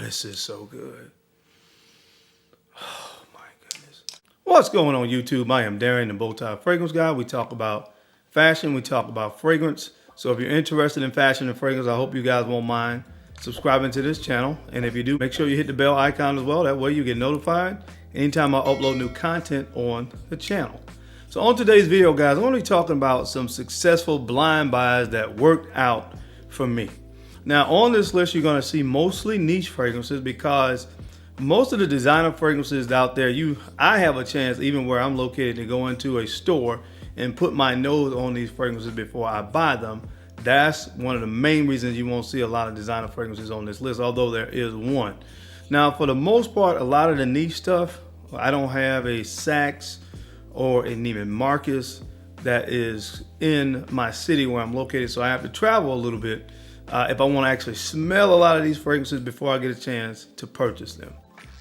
this is so good. Oh my goodness. What's going on YouTube? I am Darren, the Bowtie Fragrance Guy. We talk about fashion, we talk about fragrance. So if you're interested in fashion and fragrance, I hope you guys won't mind subscribing to this channel. And if you do, make sure you hit the bell icon as well. That way you get notified anytime I upload new content on the channel. So on today's video, guys, I'm going to be talking about some successful blind buys that worked out for me. Now on this list, you're going to see mostly niche fragrances because most of the designer fragrances out there, I have a chance, even where I'm located, to go into a store and put my nose on these fragrances before I buy them. That's one of the main reasons you won't see a lot of designer fragrances on this list, although there is one. Now, for the most part, a lot of the niche stuff, I don't have a Saks or a Neiman Marcus that is in my city where I'm located, so I have to travel a little bit if I want to actually smell a lot of these fragrances before I get a chance to purchase them.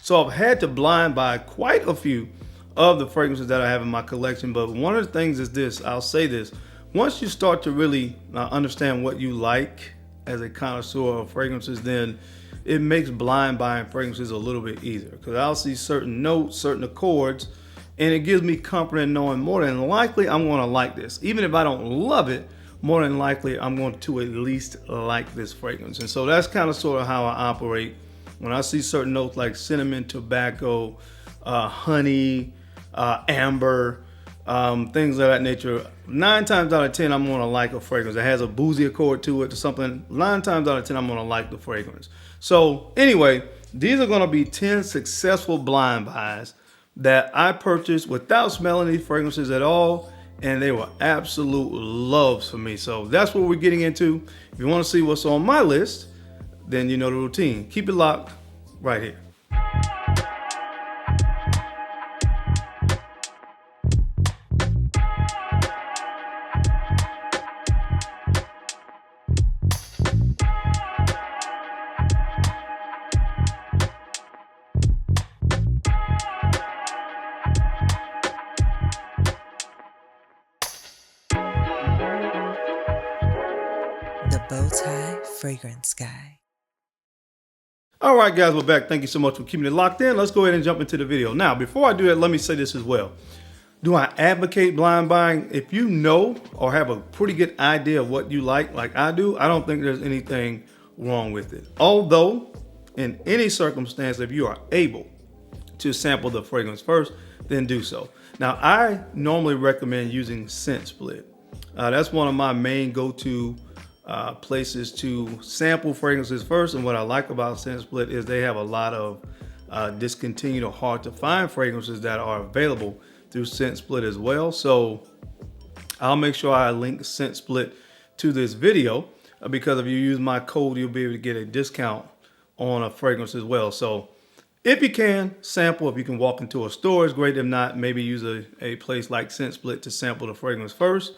So I've had to blind buy quite a few of the fragrances that I have in my collection, but one of the things is this, I'll say this, once you start to really understand what you like as a connoisseur of fragrances, then it makes blind buying fragrances a little bit easier, because I'll see certain notes, certain accords, and it gives me comfort in knowing more than likely I'm going to like this. Even if I don't love it, more than likely I'm going to at least like this fragrance. And so that's kind of sort of how I operate. When I see certain notes like cinnamon, tobacco, honey, amber, things of that nature, 9 times out of 10 I'm going to like a fragrance that has a boozy accord to it or something. 9 times out of 10 I'm going to like the fragrance. So anyway, these are going to be 10 successful blind buys that I purchased without smelling these fragrances at all, and they were absolute loves for me. So that's what we're getting into. If you want to see what's on my list, then you know the routine. Keep it locked right here. The Bowtie Fragrance Guy. All right, guys, we're back. Thank you so much for keeping it locked in. Let's go ahead and jump into the video. Now, before I do that, let me say this as well. Do I advocate blind buying? If you know or have a pretty good idea of what you like I do, I don't think there's anything wrong with it. Although, in any circumstance, if you are able to sample the fragrance first, then do so. Now, I normally recommend using Scent Split. That's one of my main go-to places to sample fragrances first. And what I like about Scent Split is they have a lot of discontinued or hard to find fragrances that are available through Scent Split as well. So I'll make sure I link Scent Split to this video because if you use my code, you'll be able to get a discount on a fragrance as well. So if you can sample, if you can walk into a store, it's great. If not, maybe use a place like Scent Split to sample the fragrance first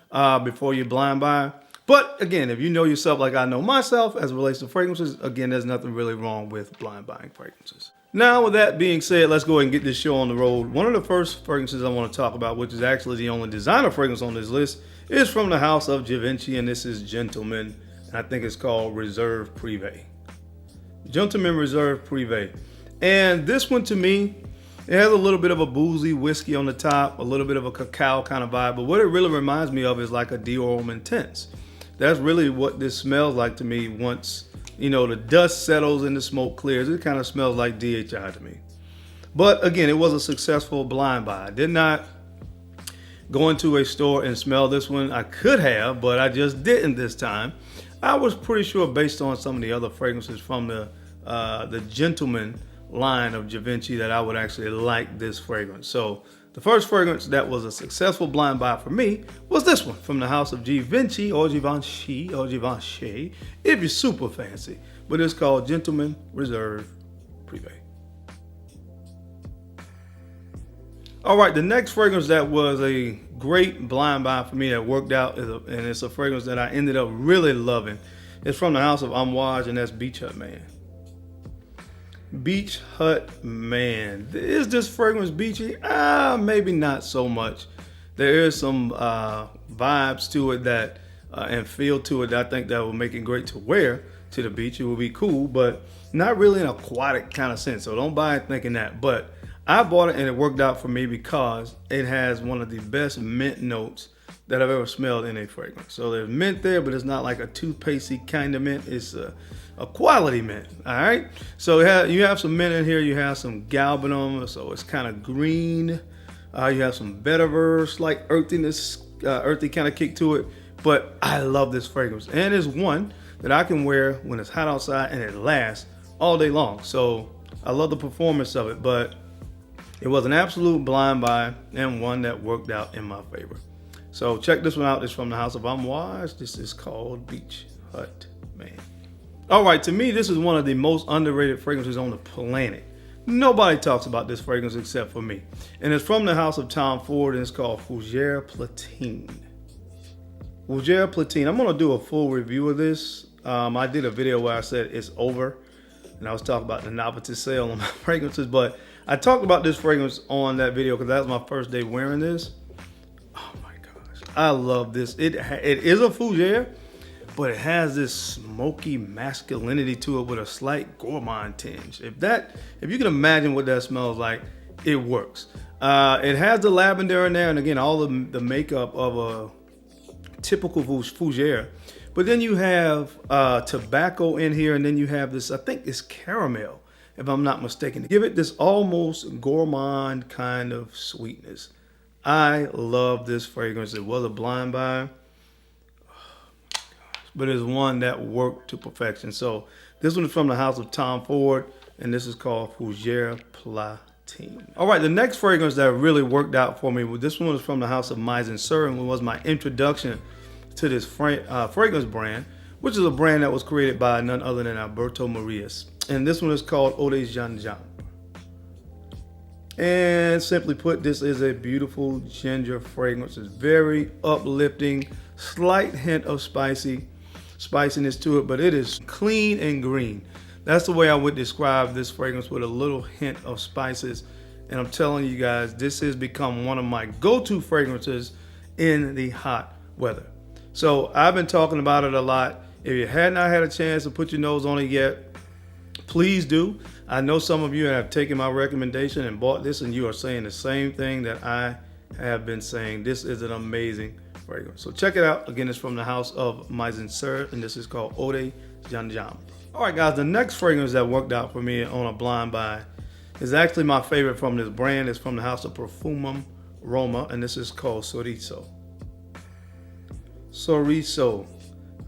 before you blind buy. But again, if you know yourself like I know myself as it relates to fragrances, again, there's nothing really wrong with blind buying fragrances. Now, with that being said, let's go ahead and get this show on the road. One of the first fragrances I want to talk about, which is actually the only designer fragrance on this list, is from the house of Givenchy, and this is Gentleman, and I think it's called Reserve Prive. Gentleman Reserve Prive. And this one, to me, it has a little bit of a boozy whiskey on the top, a little bit of a cacao kind of vibe, but what it really reminds me of is like a Homme Intense. That's really what this smells like to me once, you know, the dust settles and the smoke clears. It kind of smells like DHI to me. But again, it was a successful blind buy. I did not go into a store and smell this one. I could have, but I just didn't this time. I was pretty sure based on some of the other fragrances from the Gentleman line of Givenchy that I would actually like this fragrance. So the first fragrance that was a successful blind buy for me was this one from the house of Givenchy or Givenchy if you're super fancy. But it's called Gentleman Reserve Prive. All right, the next fragrance that was a great blind buy for me that worked out, and it's a fragrance that I ended up really loving. It's from the house of Amouage, and that's Beach Hut Man. Beach Hut Man. Is this fragrance beachy? Maybe not so much. There is some vibes to it that and feel to it that I think that will make it great to wear. to the beach. It would be cool, but not really an aquatic kind of sense. So don't buy it thinking that. But I bought it and it worked out for me because it has one of the best mint notes that I've ever smelled in a fragrance. So there's mint there, but it's not like a toothpastey kind of mint. It's a quality mint, all right? So you have some mint in here. You have some galbanum, so it's kind of green. You have some vetiver, slight earthiness, earthy kind of kick to it. But I love this fragrance. And it's one that I can wear when it's hot outside and it lasts all day long. So I love the performance of it, but it was an absolute blind buy and one that worked out in my favor. So check this one out. It's from the house of Amouage. This is called Beach Hut Man. All right, to me, this is one of the most underrated fragrances on the planet. Nobody talks about this fragrance except for me. And it's from the house of Tom Ford, and it's called Fougere Platine. Fougere Platine. I'm going to do a full review of this. I did a video where I said it's over, and I was talking about the Navitus sale on my fragrances, but I talked about this fragrance on that video because that was my first day wearing this. Oh my gosh, I love this. It is a Fougere, but it has this smoky masculinity to it with a slight gourmand tinge. If you can imagine what that smells like, it works. It has the lavender in there, and again, all of the makeup of a typical Fougere. But then you have tobacco in here, and then you have this, I think it's caramel, if I'm not mistaken, to give it this almost gourmand kind of sweetness. I love this fragrance. It was a blind buy, but it's one that worked to perfection. So this one is from the house of Tom Ford, and this is called Fougere Platine. All right, the next fragrance that really worked out for me, this one was from the house of Maison, and was my introduction to this fragrance brand, which is a brand that was created by none other than Alberto Marias. And this one is called Eau de Gingembre. And simply put, this is a beautiful ginger fragrance. It's very uplifting, slight hint of spiciness to it, but it is clean and green. That's the way I would describe this fragrance, with a little hint of spices. And I'm telling you guys, this has become one of my go-to fragrances in the hot weather. So I've been talking about it a lot. If you had not had a chance to put your nose on it yet, please do. I know some of you have taken my recommendation and bought this, and you are saying the same thing that I have been saying. This is an amazing fragrance. So check it out. Again, it's from the house of Maison, and this is called Eau de Gingembre. All right, guys, the next fragrance that worked out for me on a blind buy is actually my favorite from this brand. It's from the house of Parfums Aroma, and this is called Sariso. Sariso.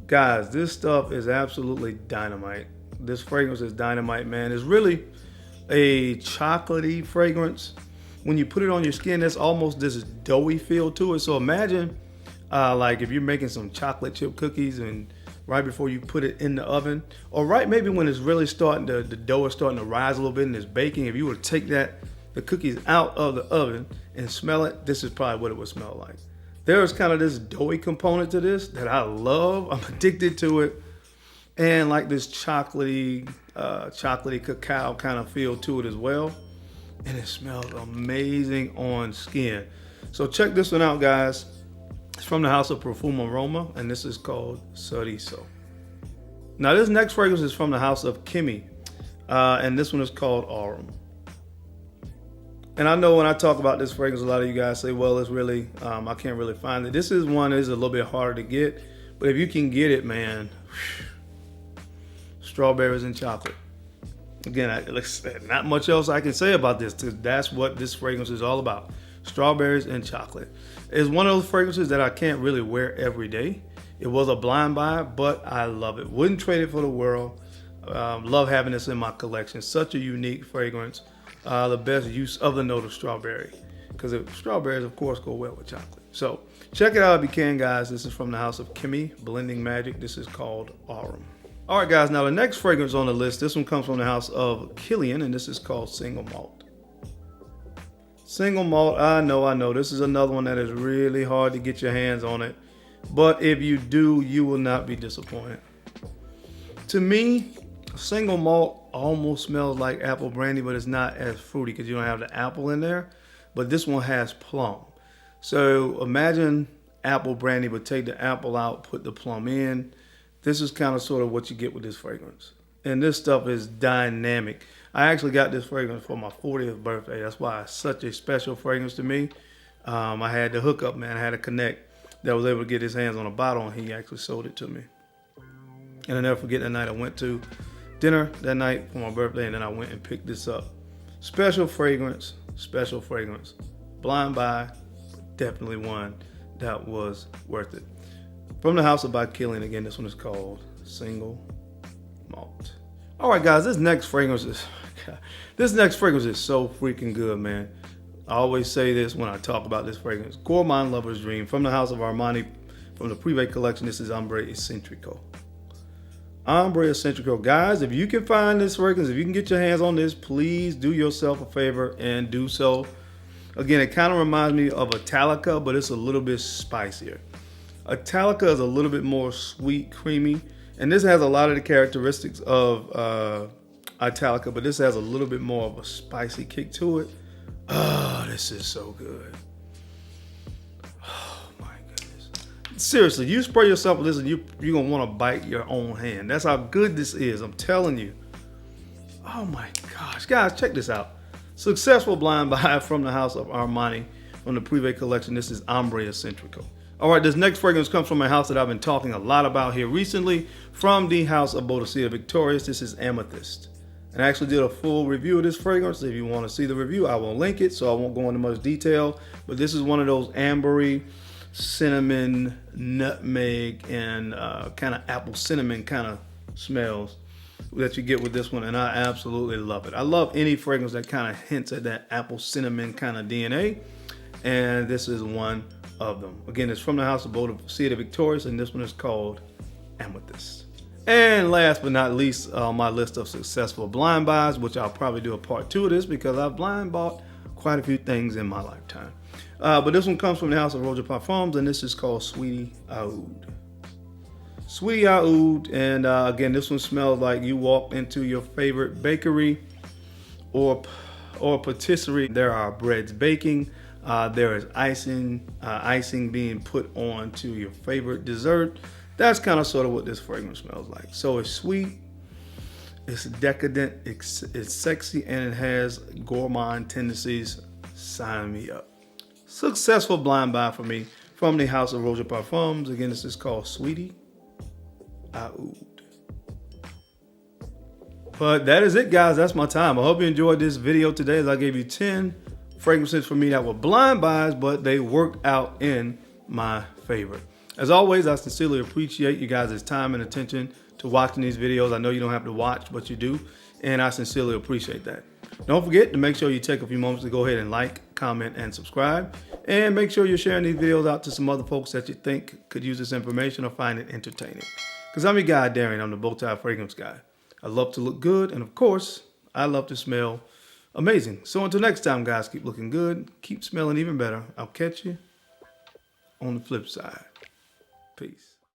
Guys, this stuff is absolutely dynamite. This fragrance is dynamite, man. It's really a chocolatey fragrance. When you put it on your skin, there's almost this doughy feel to it. So imagine like if you're making some chocolate chip cookies, and right before you put it in the oven, or right maybe when it's really starting to, the dough is starting to rise a little bit and it's baking, if you were to take the cookies out of the oven and smell it, this is probably what it would smell like. There's kind of this doughy component to this that I love. I'm addicted to it. And like this chocolatey cacao kind of feel to it as well. And it smells amazing on skin. So check this one out, guys. It's from the house of Parfums Aroma, and this is called Sariso. Now this next fragrance is from the house of Kimi, and this one is called Aroma. And I know when I talk about this fragrance, a lot of you guys say, well, it's really, I can't really find it. This is one that is a little bit harder to get, but if you can get it, man, strawberries and chocolate. Again, not much else I can say about this, because that's what this fragrance is all about. Strawberries and chocolate. It's one of those fragrances that I can't really wear every day. It was a blind buy, but I love it. Wouldn't trade it for the world. Love having this in my collection. Such a unique fragrance. The best use of the note of strawberry, because strawberries, of course, go well with chocolate. So check it out if you can, guys. This is from the house of Kimi Blending Magic. This is called Aroma. All right, guys. Now the next fragrance on the list, this one comes from the house of Killian, and this is called Singlemalt. Singlemalt, I know. This is another one that is really hard to get your hands on it, but if you do, you will not be disappointed. To me, Singlemalt almost smells like apple brandy, but it's not as fruity because you don't have the apple in there. But this one has plum. So imagine apple brandy, but take the apple out, put the plum in. this is kind of sort of what you get with this fragrance. And this stuff is dynamic. I actually got this fragrance for my 40th birthday. That's why it's such a special fragrance to me. I had the hookup, man. I had a connect that was able to get his hands on a bottle, and he actually sold it to me. And I'll never forget that night I went to dinner that night for my birthday, and then I went and picked this up. Special fragrance, special fragrance. Blind buy, definitely one that was worth it. From the house by Killian, again, this one is called Single Malt. All right, guys, this next fragrance is so freaking good, man. I always say this when I talk about this fragrance. Gourmand Lover's Dream from the house of Armani, from the Prive collection. This is Ombre Eccentrico. Ombre Eccentrico. Guys, if you can find this fragrance, if you can get your hands on this, please do yourself a favor and do so. Again, it kind of reminds me of Italica, but it's a little bit spicier. Italica is a little bit more sweet, creamy, and this has a lot of the characteristics of Italica, but this has a little bit more of a spicy kick to it. Oh, this is so good. Oh my goodness. Seriously, you spray yourself with this and you're going to want to bite your own hand. That's how good this is, I'm telling you. Oh my gosh. Guys, check this out. Successful blind buy from the house of Armani from the Prive collection. This is Ombre Eccentrico. All right, this next fragrance comes from a house that I've been talking a lot about here recently, from the house of Boulder Victorious. This is Amethyst. And I actually did a full review of this fragrance. If you want to see the review, I will link it, so I won't go into much detail. But this is one of those ambery, cinnamon, nutmeg, and kind of apple cinnamon kind of smells that you get with this one, and I absolutely love it. I love any fragrance that kind of hints at that apple cinnamon kind of DNA, and this is one of them. Again, it's from the house of Boulder Victorious, and this one is called Amethyst. And last but not least, on my list of successful blind buys, which I'll probably do a part 2 of this because I've blind bought quite a few things in my lifetime. But this one comes from the house of Parfums, and this is called Sweetie Oud. Sweetie Oud, and again, this one smells like you walked into your favorite bakery or patisserie. There are breads baking. There is icing being put on to your favorite dessert. That's kind of sort of what this fragrance smells like. So it's sweet, it's decadent, it's sexy, and it has gourmand tendencies. Sign me up. Successful blind buy for me from the house of Parfums. Again, this is called Sweetie Oud. But that is it, guys. That's my time. I hope you enjoyed this video today, as I gave you 10 fragrances for me that were blind buys, but they worked out in my favor. As always, I sincerely appreciate you guys' time and attention to watching these videos. I know you don't have to watch, but you do, and I sincerely appreciate that. Don't forget to make sure you take a few moments to go ahead and like, comment, and subscribe, and make sure you're sharing these videos out to some other folks that you think could use this information or find it entertaining. Because I'm your guy, Darian. I'm the Bowtie Fragrance Guy. I love to look good, and of course, I love to smell amazing. So until next time, guys, keep looking good, keep smelling even better. I'll catch you on the flip side. Peace.